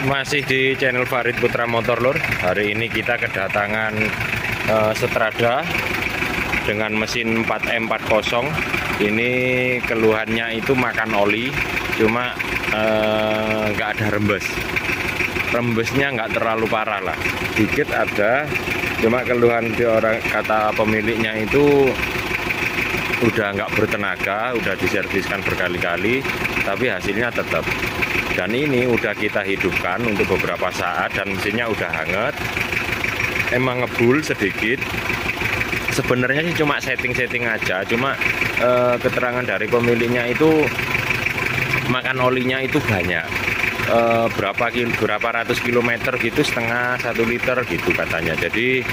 masih di channel Farid Putra Motor Lur. Hari ini kita kedatangan Strada dengan mesin 4M40. Ini keluhannya itu makan oli, cuma nggak ada rembes. Rembesnya nggak terlalu parah lah, dikit ada. Cuma keluhan di orang, kata pemiliknya itu udah nggak bertenaga, udah diserviskan berkali-kali, tapi hasilnya tetap. Dan ini udah kita hidupkan untuk beberapa saat dan mesinnya udah hangat. Emang ngebul sedikit. Sebenarnya sih cuma setting-setting aja, cuma keterangan dari pemiliknya itu makan olinya itu banyak. Berapa ratus kilometer gitu, setengah 1 liter gitu katanya. Jadi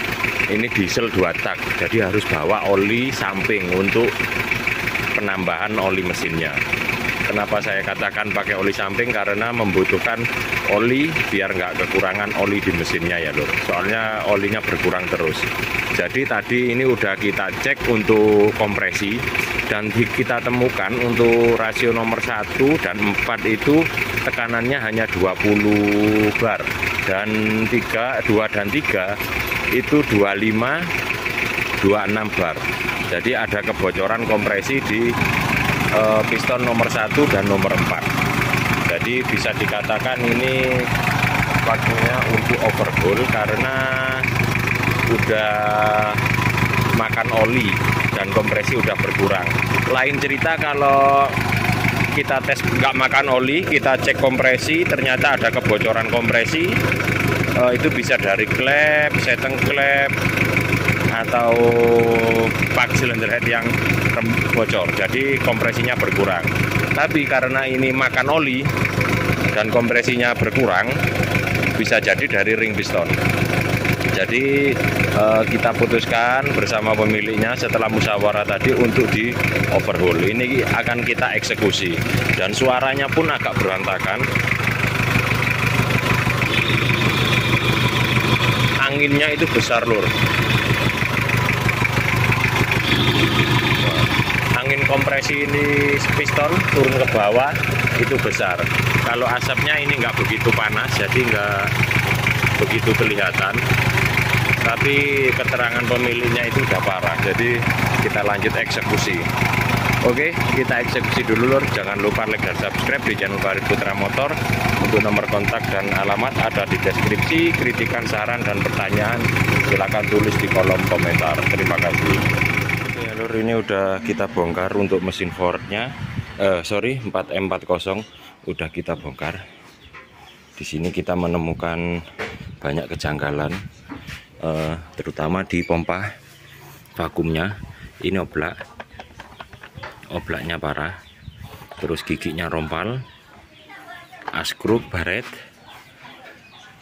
ini diesel 2 tak, jadi harus bawa oli samping untuk penambahan oli mesinnya. Kenapa saya katakan pakai oli samping? Karena membutuhkan oli biar nggak kekurangan oli di mesinnya ya Lur. Soalnya olinya berkurang terus. Jadi tadi ini udah kita cek untuk kompresi dan kita temukan untuk rasio nomor 1 dan 4 itu tekanannya hanya 20 bar, dan 2 dan 3 itu 25 26 bar. Jadi ada kebocoran kompresi di piston nomor 1 dan nomor 4. Jadi bisa dikatakan ini waktunya untuk overhaul karena udah makan oli dan kompresi udah berkurang. Lain cerita kalau kita tes nggak makan oli, kita cek kompresi, ternyata ada kebocoran kompresi. Itu bisa dari klep, seteng klep, atau pak silinder head yang bocor, jadi kompresinya berkurang. Tapi karena ini makan oli dan kompresinya berkurang, bisa jadi dari ring piston. Jadi kita putuskan bersama pemiliknya setelah musyawarah tadi untuk di overhaul. Ini akan kita eksekusi dan suaranya pun agak berantakan. Anginnya itu besar Lur. Angin kompresi ini piston turun ke bawah itu besar. Kalau asapnya ini nggak begitu panas, jadi nggak begitu kelihatan. Tapi keterangan pemiliknya itu udah parah. Jadi kita lanjut eksekusi. Oke, kita eksekusi dulu Lur. Jangan lupa like dan subscribe di channel Farid Putra Motor. Untuk nomor kontak dan alamat ada di deskripsi. Kritikan, saran, dan pertanyaan silakan tulis di kolom komentar. Terima kasih. Lur, ini udah kita bongkar untuk mesin Fordnya, 4M40 udah kita bongkar. Di sini kita menemukan banyak kejanggalan, terutama di pompa vakumnya. Ini oblaknya parah, terus giginya rompal, askruk baret.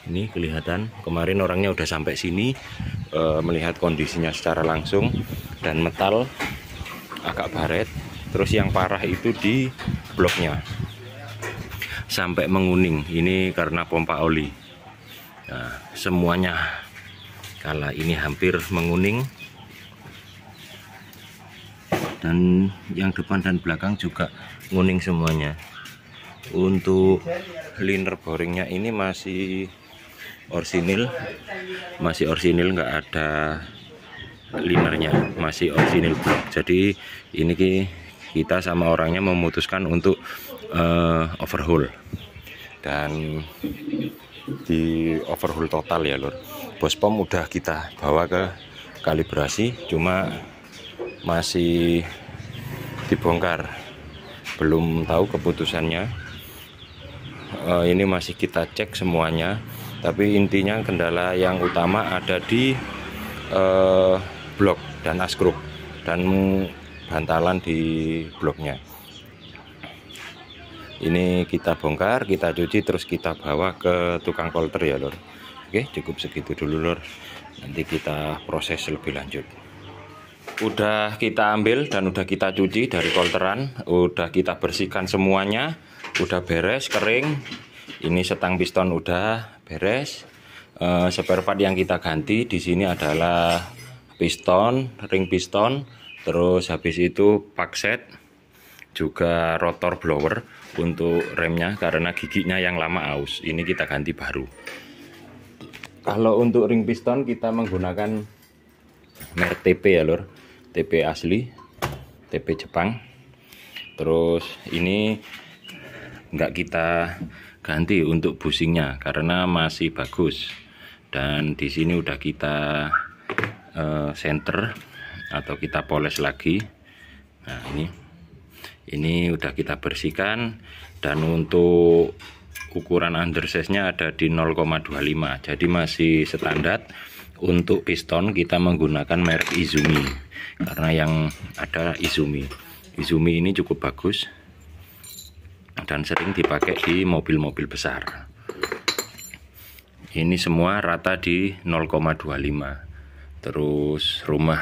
Ini kelihatan kemarin orangnya udah sampai sini melihat kondisinya secara langsung, dan metal agak baret. Terus yang parah itu di bloknya sampai menguning, ini karena pompa oli. Nah, semuanya kala ini hampir menguning, dan yang depan dan belakang juga nguning semuanya. Untuk liner boringnya ini masih orsinil, nggak ada linernya, masih orsinil blok. Jadi ini kita sama orangnya memutuskan untuk overhaul dan di overhaul total ya Lur. Bos pom udah kita bawa ke kalibrasi, cuma masih dibongkar, belum tahu keputusannya. Ini masih kita cek semuanya, tapi intinya kendala yang utama ada di blok dan askruk dan bantalan di bloknya. Ini kita bongkar, kita cuci, terus kita bawa ke tukang kolter ya Lur. Oke, cukup segitu dulu Lur, nanti kita proses lebih lanjut. Udah kita ambil dan udah kita cuci dari kolteran, udah kita bersihkan semuanya, udah beres, kering. Ini setang piston udah beres. Spare part yang kita ganti di sini adalah piston, ring piston, terus habis itu pak set, juga rotor blower untuk remnya karena giginya yang lama aus. Ini kita ganti baru. Kalau untuk ring piston kita menggunakan merek TP ya lor, TP asli, TP Jepang. Terus ini nggak kita ganti untuk bushingnya karena masih bagus, dan di sini udah kita center atau kita poles lagi. Nah ini udah kita bersihkan, dan untuk ukuran undersize-nya ada di 0,25, jadi masih standar. Untuk piston kita menggunakan merek Izumi karena yang ada Izumi ini cukup bagus dan sering dipakai di mobil-mobil besar. Ini semua rata di 0,25. Terus rumah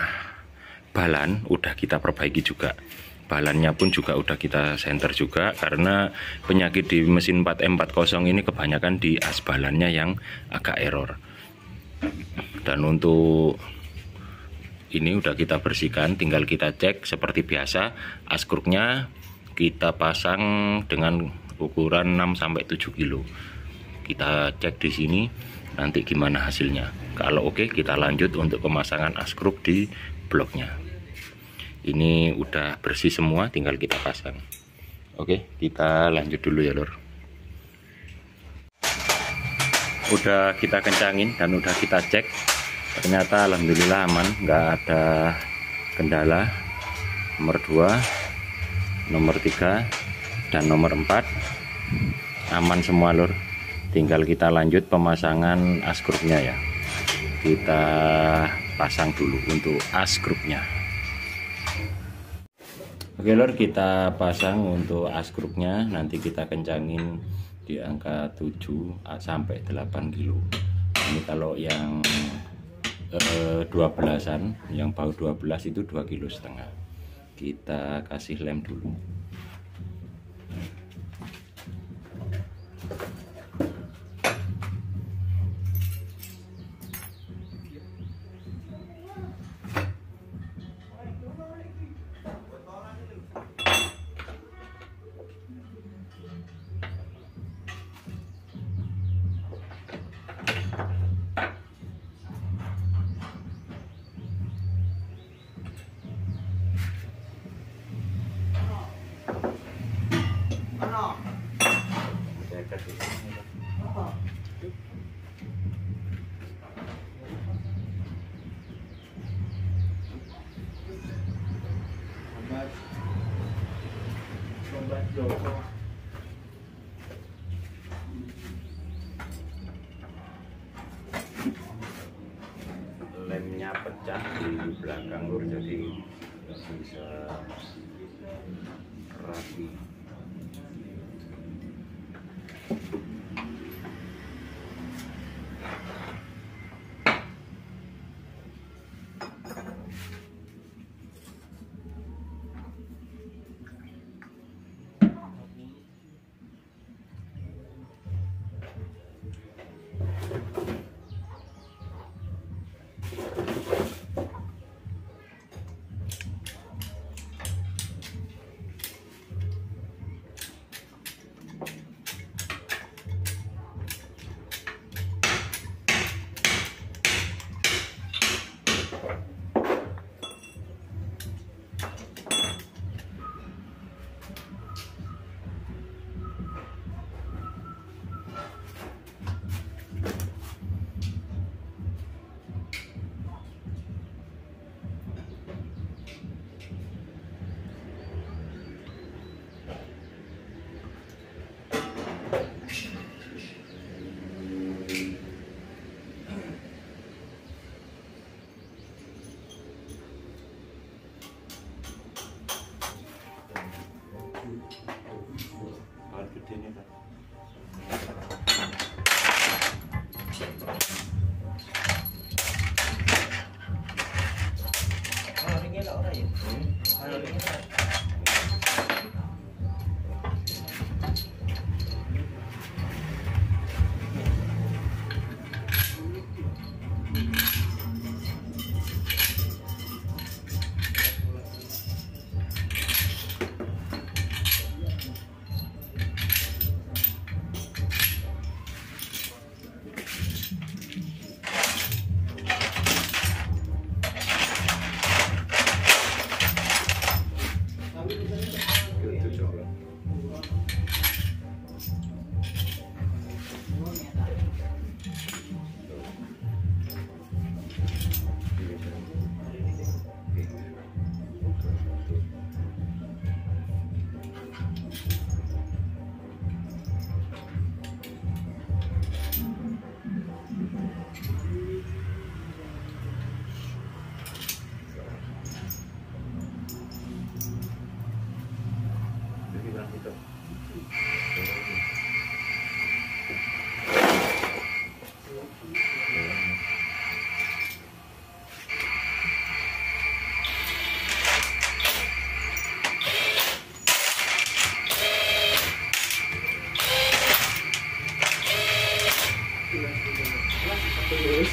balan udah kita perbaiki juga. Balannya pun juga udah kita senter juga, karena penyakit di mesin 4M40 ini kebanyakan di as balannya yang agak error. Dan untuk ini udah kita bersihkan, tinggal kita cek seperti biasa. As kruknya kita pasang dengan ukuran 6-7 kilo. Kita cek di sini nanti gimana hasilnya. Kalau oke, kita lanjut untuk pemasangan as kruk di bloknya. Ini udah bersih semua, tinggal kita pasang. Oke, kita lanjut dulu ya lor. Udah kita kencangin dan udah kita cek, ternyata alhamdulillah aman, nggak ada kendala. Nomor 2, nomor 3, dan nomor 4 aman semua lor. Tinggal kita lanjut pemasangan as kruknya ya. Kita pasang dulu untuk as kruknya. Oke lor, kita pasang untuk as kruknya, nanti kita kencangin di angka 7 sampai 8 kilo. Ini kalau yang 12-an, yang baut 12 itu 2,5 kilo. Kita kasih lem dulu. Lemnya pecah di belakang lur, jadi bisa rapi. Terus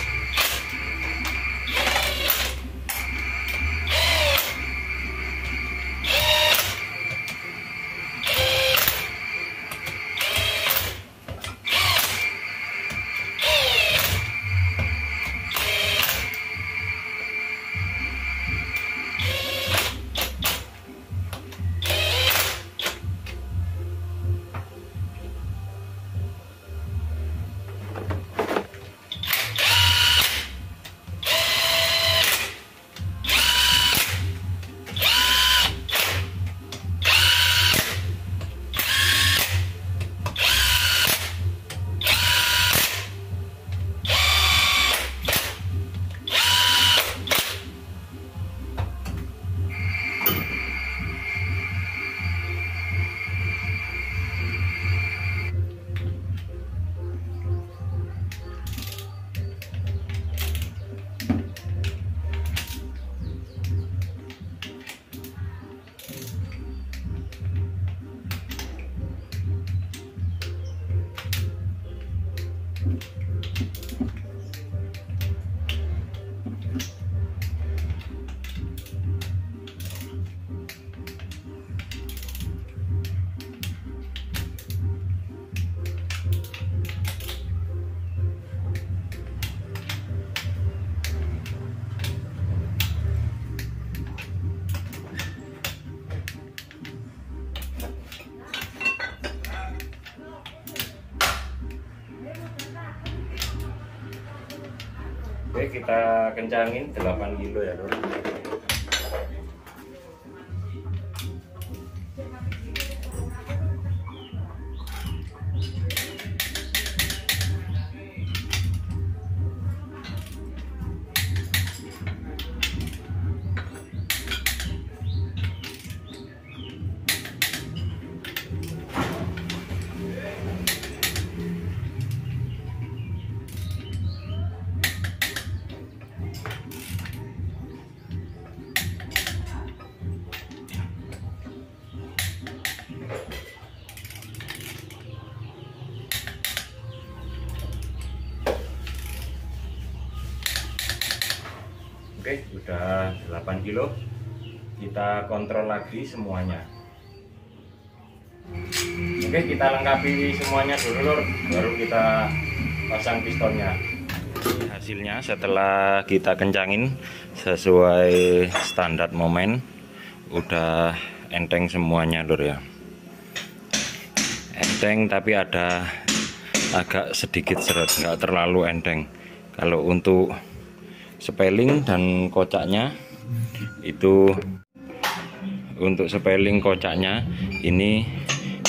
Oke, kita kencangin 8 kilo ya, Lur. Oke, udah 8 kilo. Kita kontrol lagi semuanya. Oke, kita lengkapi semuanya dulu, Lur. Baru kita pasang pistonnya. Hasilnya setelah kita kencangin sesuai standar momen, udah enteng semuanya, Lur ya. Enteng tapi ada agak sedikit seret, nggak terlalu enteng. Kalau untuk sepeling dan kocaknya itu, untuk sepeling kocaknya ini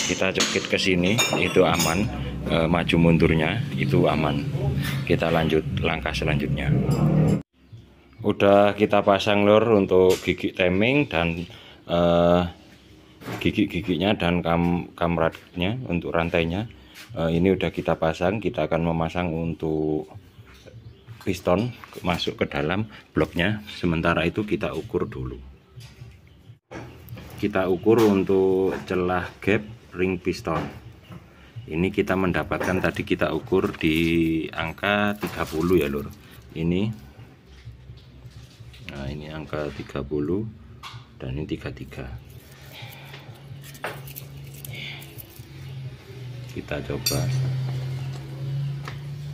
kita cekit ke sini itu aman, maju mundurnya itu aman. Kita lanjut langkah selanjutnya. Udah kita pasang, Lur, untuk gigi timing dan gigi-giginya dan kamratnya untuk rantainya. Ini udah kita pasang. Kita akan memasang untuk piston masuk ke dalam bloknya. Sementara itu kita ukur dulu. Kita ukur untuk celah gap ring piston. Ini kita mendapatkan, tadi kita ukur di angka 30 ya, Lur. Ini, nah ini angka 30 dan ini 33. Kita coba.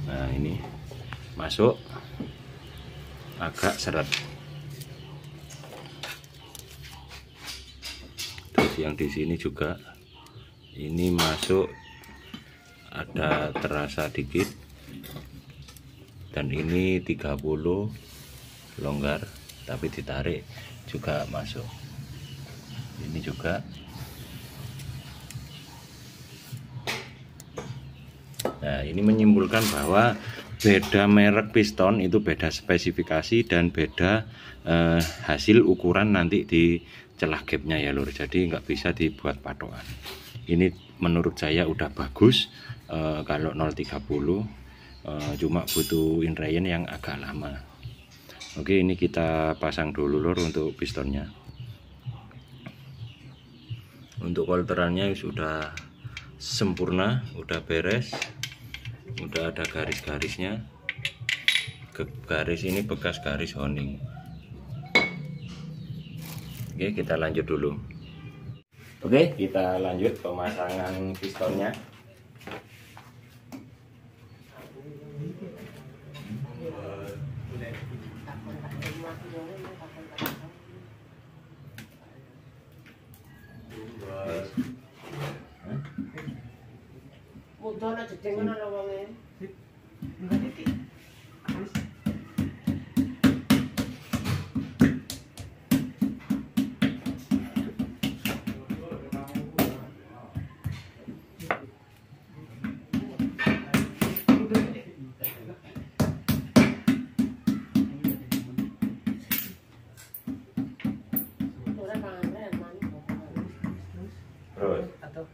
Nah ini masuk agak seret. Terus yang di sini juga ini masuk ada terasa dikit, dan ini 30 longgar tapi ditarik juga masuk. Ini juga. Nah ini menyimpulkan bahwa beda merek piston itu beda spesifikasi dan beda hasil ukuran nanti di celah gapnya ya, Lur. Jadi nggak bisa dibuat patokan. Ini menurut saya udah bagus. Kalau 030 cuma butuh inrayen yang agak lama. Oke, ini kita pasang dulu, Lur, untuk pistonnya. Untuk kolterannya sudah sempurna, udah beres, udah ada garis-garisnya. garis ini bekas garis honing. Oke, kita lanjut dulu. Oke, kita lanjut pemasangan pistonnya. Mudahlah jedeng ana wonge. Terus Atau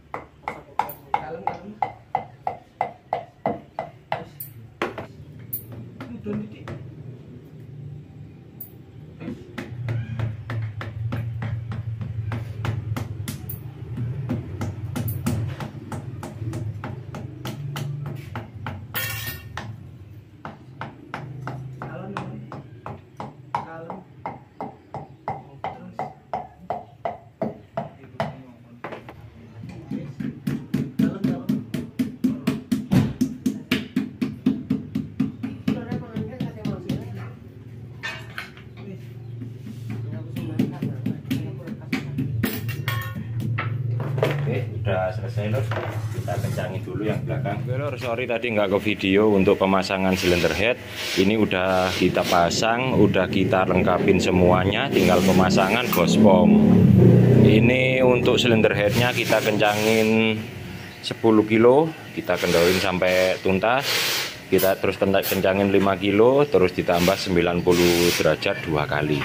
udah selesai lor, kita kencangin dulu yang belakang. Oke lor, sorry tadi nggak ke video untuk pemasangan silinder head. Ini udah kita pasang, udah kita lengkapin semuanya, tinggal pemasangan bospom. Ini untuk silinder headnya kita kencangin 10 kilo, kita kendalin sampai tuntas. Kita terus kencangin 5 kilo, terus ditambah 90 derajat 2 kali.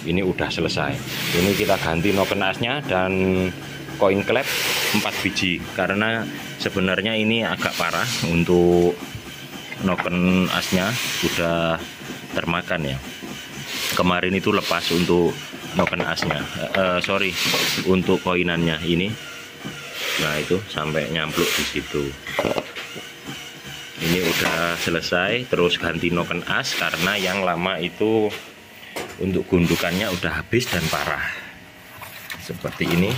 Ini udah selesai. Ini kita ganti noken asnya dan koin klep 4 biji, karena sebenarnya ini agak parah untuk noken asnya, udah termakan ya. Kemarin itu lepas untuk noken asnya, sorry, untuk koinannya ini. Nah itu sampai nyampluk di situ. Ini udah selesai, terus ganti noken as karena yang lama itu untuk gundukannya udah habis dan parah. Seperti ini.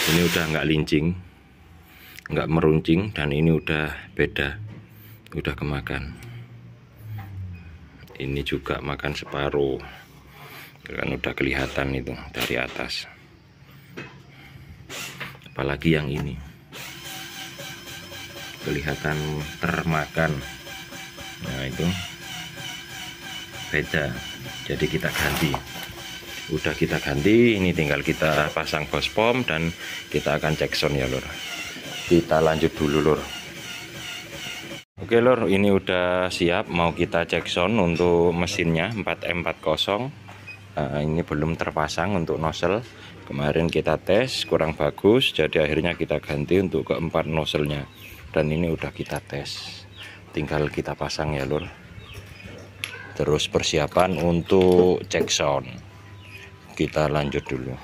Ini udah nggak lincing, nggak meruncing, dan ini udah beda, udah kemakan. Ini juga makan separuh, kan udah kelihatan itu dari atas. Apalagi yang ini kelihatan termakan. Nah itu beda, jadi kita ganti. Udah kita ganti, ini tinggal kita pasang bospom dan kita akan cek sound ya lor. Kita lanjut dulu lor. Oke lor, ini udah siap mau kita cek sound untuk mesinnya 4M40. Ini belum terpasang untuk nozzle. Kemarin kita tes kurang bagus, jadi akhirnya kita ganti untuk keempat nozzle-nya. Dan ini udah kita tes, tinggal kita pasang ya lor. Terus persiapan untuk cek sound. Kita lanjut dulu.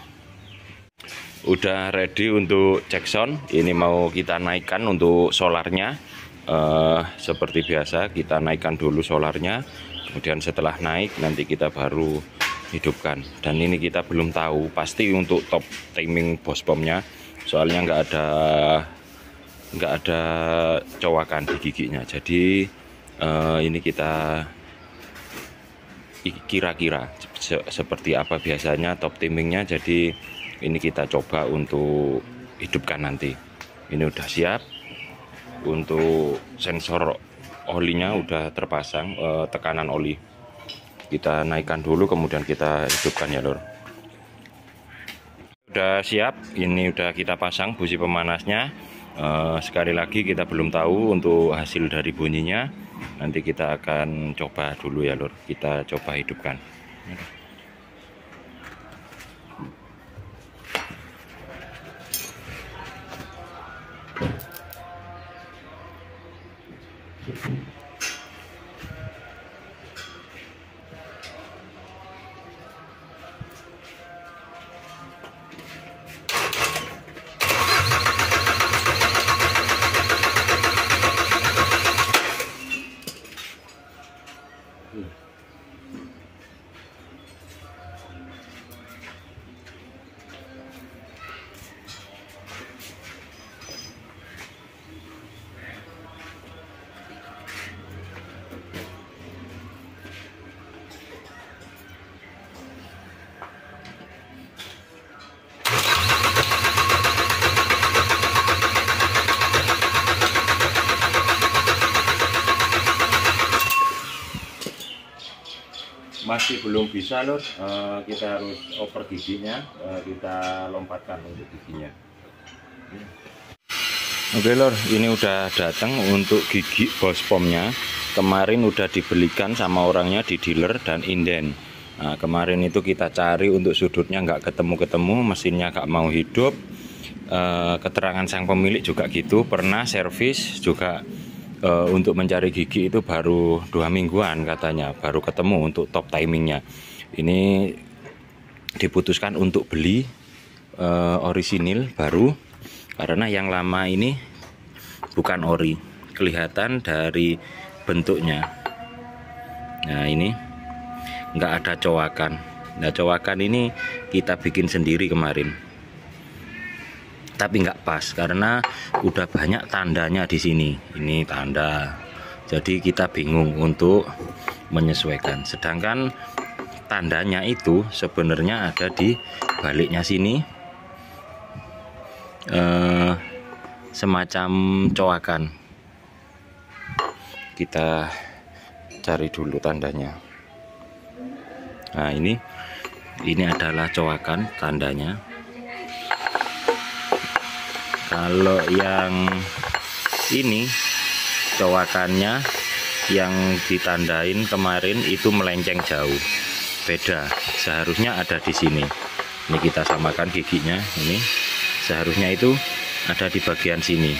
Udah ready untuk cek sound. Ini mau kita naikkan untuk solarnya. Seperti biasa kita naikkan dulu solarnya, kemudian setelah naik nanti kita baru hidupkan. Dan ini kita belum tahu pasti untuk top timing bospomnya, soalnya nggak ada cowakan di giginya. Jadi ini kita kira-kira seperti apa biasanya top timingnya. Jadi ini kita coba untuk hidupkan nanti. Ini udah siap. Untuk sensor olinya udah terpasang, tekanan oli kita naikkan dulu, kemudian kita hidupkan ya lor. Udah siap, ini udah kita pasang busi pemanasnya. Sekali lagi kita belum tahu untuk hasil dari bunyinya. Nanti kita akan coba dulu ya lor, kita coba hidupkan. masih belum bisa lur, kita harus oper giginya, kita lompatkan untuk giginya. Oke lur, ini udah datang untuk gigi bospomnya. Kemarin udah dibelikan sama orangnya di dealer dan inden. Nah, kemarin itu kita cari untuk sudutnya nggak ketemu-ketemu, mesinnya nggak mau hidup. Keterangan sang pemilik juga gitu, pernah servis juga. Untuk mencari gigi itu baru 2 mingguan katanya, baru ketemu untuk top timingnya. Ini diputuskan untuk beli orisinil baru, karena yang lama ini bukan ori, kelihatan dari bentuknya. Nah ini nggak ada cowakan. Nah cowakan ini kita bikin sendiri kemarin, tapi nggak pas karena udah banyak tandanya di sini. Ini tanda, jadi kita bingung untuk menyesuaikan. Sedangkan tandanya itu sebenarnya ada di baliknya sini, semacam cowakan. Kita cari dulu tandanya. Nah ini adalah cowakan tandanya. Kalau yang ini cowakannya yang ditandain kemarin itu melenceng jauh, beda. Seharusnya ada di sini. Ini kita samakan giginya. Ini seharusnya itu ada di bagian sini,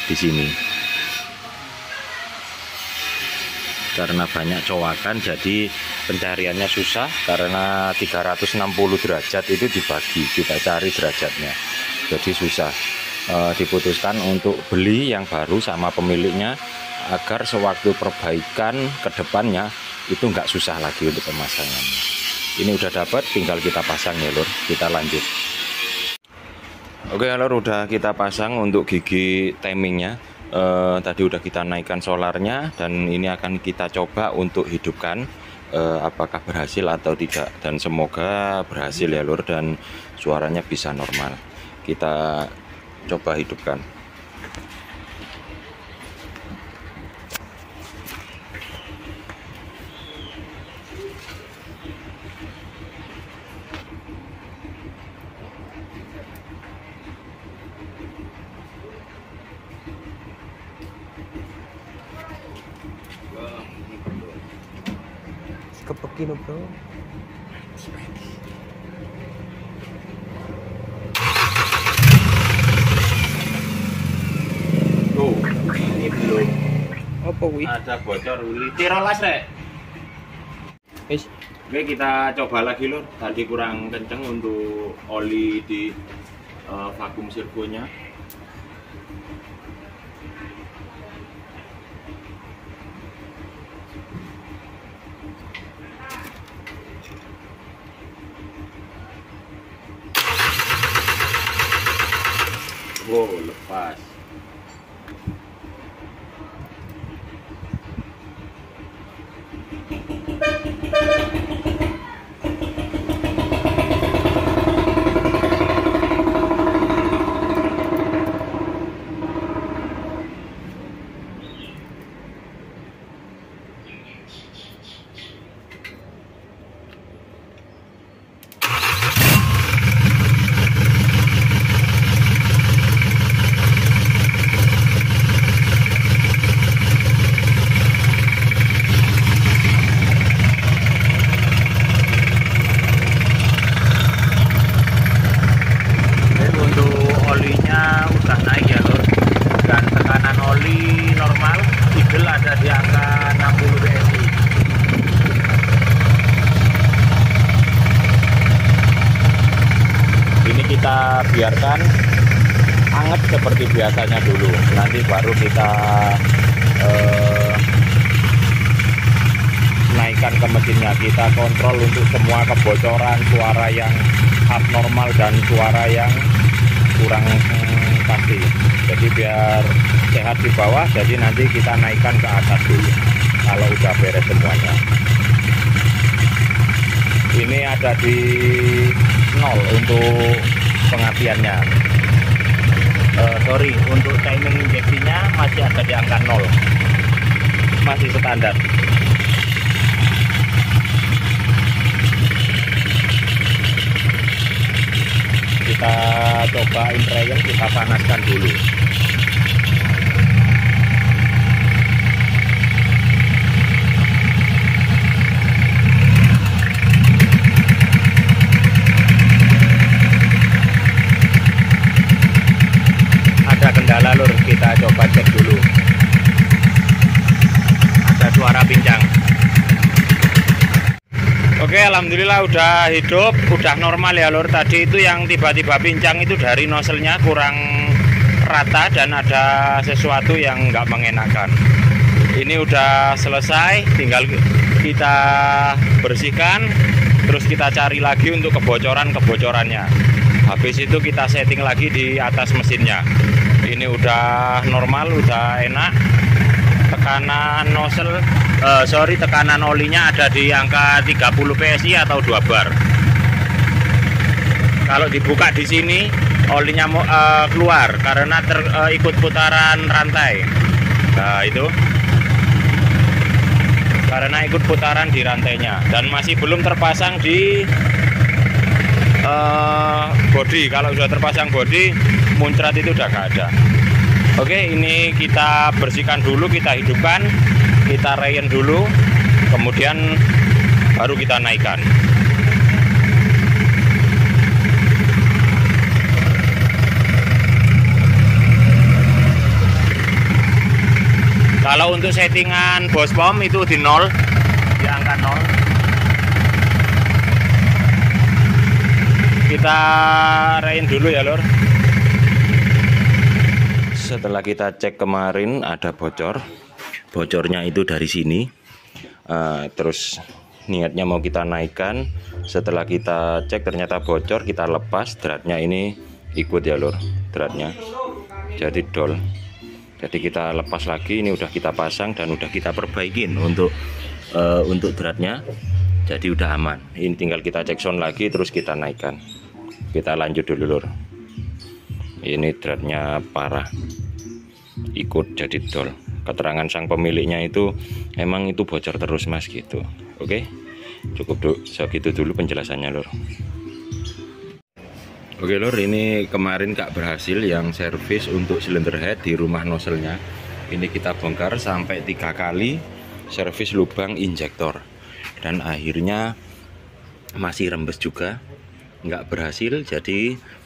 di sini. Karena banyak cowakan, jadi pencariannya susah. Karena 360 derajat itu dibagi, kita cari derajatnya, jadi susah. Diputuskan untuk beli yang baru sama pemiliknya, agar sewaktu perbaikan ke depannya itu nggak susah lagi untuk pemasangan. Ini udah dapat, tinggal kita pasang ya lur. Kita lanjut. Oke lur, udah kita pasang untuk gigi timingnya. Tadi udah kita naikkan solarnya, dan ini akan kita coba untuk hidupkan, apakah berhasil atau tidak, dan semoga berhasil ya lur, dan suaranya bisa normal. Kita coba hidupkan. Kepekin bro. Ini belum. Apa kuwi? Ada bocor uli. Tirolas rek. Wis. Oke, kita coba lagi lur. Tadi kurang kenceng untuk oli di vakum servonya. Wow, lepas. kita biarkan hangat seperti biasanya dulu. Nanti baru kita naikkan ke mesinnya. Kita kontrol untuk semua kebocoran, suara yang abnormal dan suara yang kurang pasti. Jadi biar sehat di bawah, jadi nanti kita naikkan ke atas dulu kalau udah beres semuanya. Ini ada di 0 untuk pengapiannya. Sorry, untuk timing injeksinya masih ada di angka 0, masih standar. kita cobain rayon, kita panaskan dulu. Ada kendala lur, kita coba cek dulu. Ada suara pincang. Oke, alhamdulillah udah hidup, udah normal ya lur. Tadi itu yang tiba-tiba pincang itu dari noselnya kurang rata dan ada sesuatu yang nggak mengenakan. Ini udah selesai, tinggal kita bersihkan, terus kita cari lagi untuk kebocorannya. Habis itu kita setting lagi di atas mesinnya. Ini udah normal, udah enak. Tekanan nozzle, tekanan olinya ada di angka 30 PSI atau 2 bar. Kalau dibuka di sini, olinya keluar karena ikut putaran rantai. Nah itu, karena ikut putaran di rantainya dan masih belum terpasang di bodi. Kalau sudah terpasang bodi, muncrat itu udah gak ada. Oke, ini kita bersihkan dulu, kita hidupkan, kita rayon dulu, kemudian baru kita naikkan. Kalau untuk settingan bos pom itu di 0, di angka 0. Kita rayon dulu ya lor. Setelah kita cek kemarin ada bocor, bocornya itu dari sini. Terus niatnya mau kita naikkan. Setelah kita cek ternyata bocor, kita lepas dratnya, ini ikut ya lur, dratnya jadi dol. Jadi kita lepas lagi, ini udah kita pasang dan udah kita perbaikin untuk dratnya. Jadi udah aman. Ini tinggal kita cek sound lagi, terus kita naikkan. Kita lanjut dulu lur. Ini dratnya parah, ikut jadi dol. Keterangan sang pemiliknya itu emang itu bocor terus mas gitu. Oke, cukup segitu dulu penjelasannya lor. Oke lor, ini kemarin gak berhasil yang servis untuk silinder head di rumah nozzle-nya. Ini kita bongkar sampai 3 kali servis lubang injektor dan akhirnya masih rembes juga, nggak berhasil. Jadi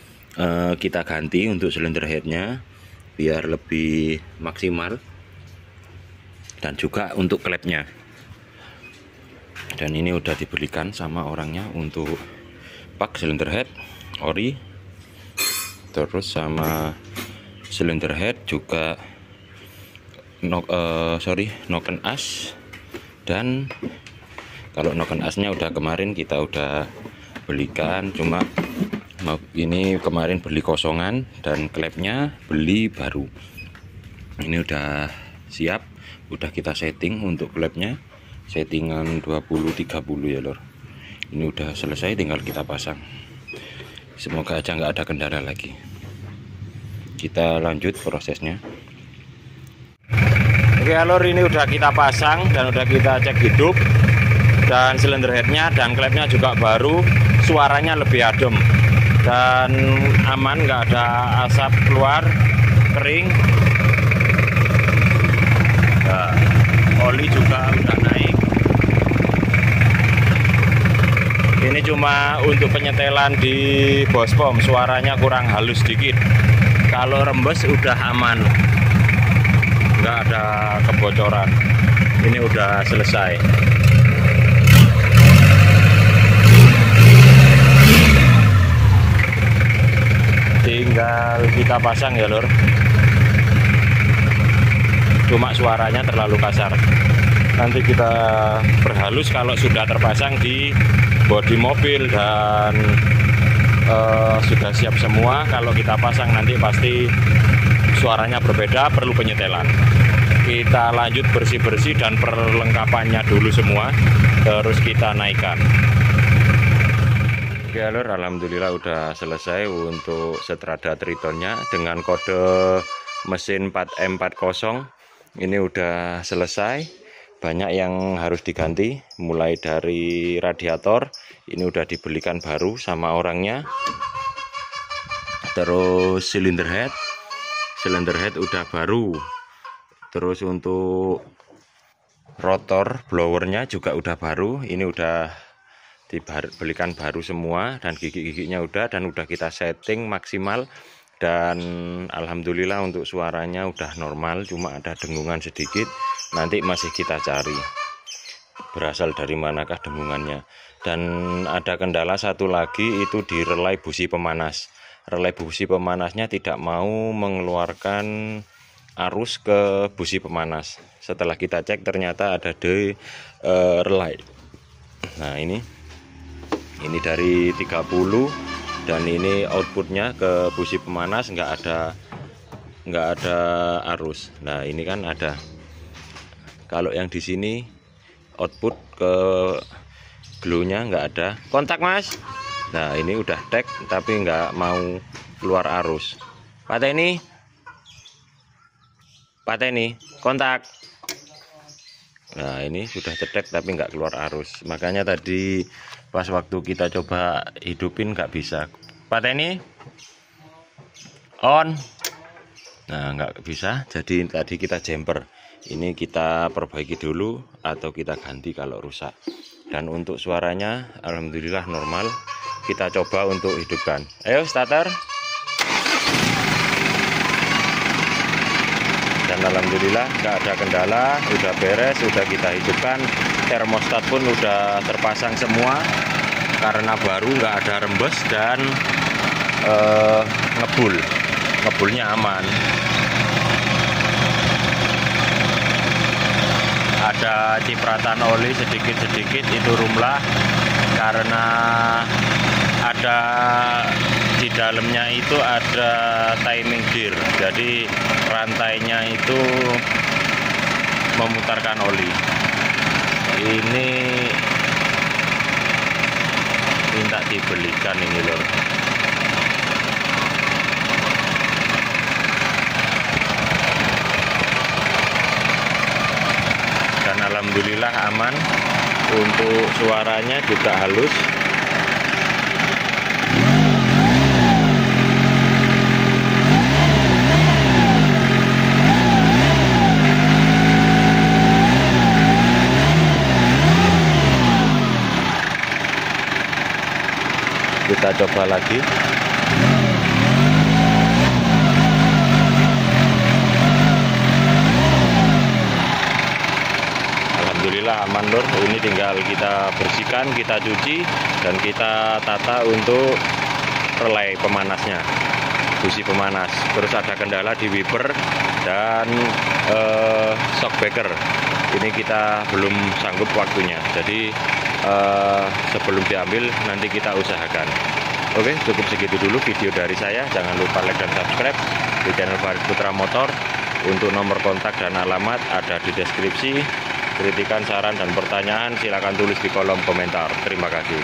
kita ganti untuk silinder headnya biar lebih maksimal, dan juga untuk klepnya. Dan ini udah dibelikan sama orangnya untuk pak silinder head ori, terus sama silinder head juga noken as. Dan kalau noken asnya udah kemarin kita udah belikan, cuma ini kemarin beli kosongan, dan klepnya beli baru. Ini udah siap, udah kita setting untuk klepnya, settingan 20-30 ya lor. Ini udah selesai, tinggal kita pasang. Semoga aja nggak ada kendala lagi. Kita lanjut prosesnya. Oke lor, ini udah kita pasang dan udah kita cek hidup, dan silinder headnya dan klepnya juga baru. Suaranya lebih adem dan aman, nggak ada asap keluar, kering. Nah, oli juga udah naik. Ini cuma untuk penyetelan di bos pom, suaranya kurang halus dikit. Kalau rembes udah aman, nggak ada kebocoran. Ini udah selesai. Tinggal kita pasang ya lor. Cuma suaranya terlalu kasar. Nanti kita perhalus kalau sudah terpasang di bodi mobil dan sudah siap semua. Kalau kita pasang nanti pasti suaranya berbeda, perlu penyetelan. Kita lanjut bersih-bersih dan perlengkapannya dulu semua, terus kita naikkan. Oke lor, alhamdulillah udah selesai untuk setrada tritonnya dengan kode mesin 4M40. Ini udah selesai. Banyak yang harus diganti, mulai dari radiator, ini udah dibelikan baru sama orangnya. Terus silinder head udah baru. Terus untuk rotor blowernya juga udah baru. Ini udah dibelikan baru semua, dan gigi-giginya udah, dan udah kita setting maksimal. Dan alhamdulillah untuk suaranya udah normal, cuma ada dengungan sedikit. Nanti masih kita cari berasal dari manakah dengungannya. Dan ada kendala satu lagi, itu di relay busi pemanas. Relay busi pemanasnya tidak mau mengeluarkan arus ke busi pemanas. Setelah kita cek ternyata ada di relay. Nah ini dari 30, dan ini outputnya ke busi pemanas nggak ada arus. Nah ini kan ada. Kalau yang di sini output ke glownya nggak ada. Kontak mas. Nah ini udah tag tapi nggak mau keluar arus. Pateni kontak. Nah ini sudah cetek tapi nggak keluar arus. Makanya tadi pas waktu kita coba hidupin nggak bisa. Pateni on. Nah nggak bisa. Jadi tadi kita jumper. Ini kita perbaiki dulu atau kita ganti kalau rusak. Dan untuk suaranya alhamdulillah normal. Kita coba untuk hidupkan. Ayo starter. Dan alhamdulillah nggak ada kendala, udah beres, udah kita hidupkan. Termostat pun udah terpasang semua karena baru, nggak ada rembes, dan ngebulnya aman. Ada cipratan oli sedikit-sedikit, itu rumlah karena ada di dalamnya itu ada timing gear, jadi rantainya itu memutarkan oli. Ini minta dibelikan ini lor. Dan alhamdulillah aman. Untuk suaranya juga halus. Kita coba lagi. Alhamdulillah aman lur. Ini tinggal kita bersihkan, kita cuci, dan kita tata untuk relay pemanasnya, busi pemanas. Terus ada kendala di wiper dan shock breaker. Ini kita belum sanggup waktunya. Jadi sebelum diambil nanti kita usahakan. Oke, cukup segitu dulu video dari saya. Jangan lupa like dan subscribe di channel Farid Putra Motor. Untuk nomor kontak dan alamat ada di deskripsi. Kritikan, saran, dan pertanyaan silakan tulis di kolom komentar. Terima kasih.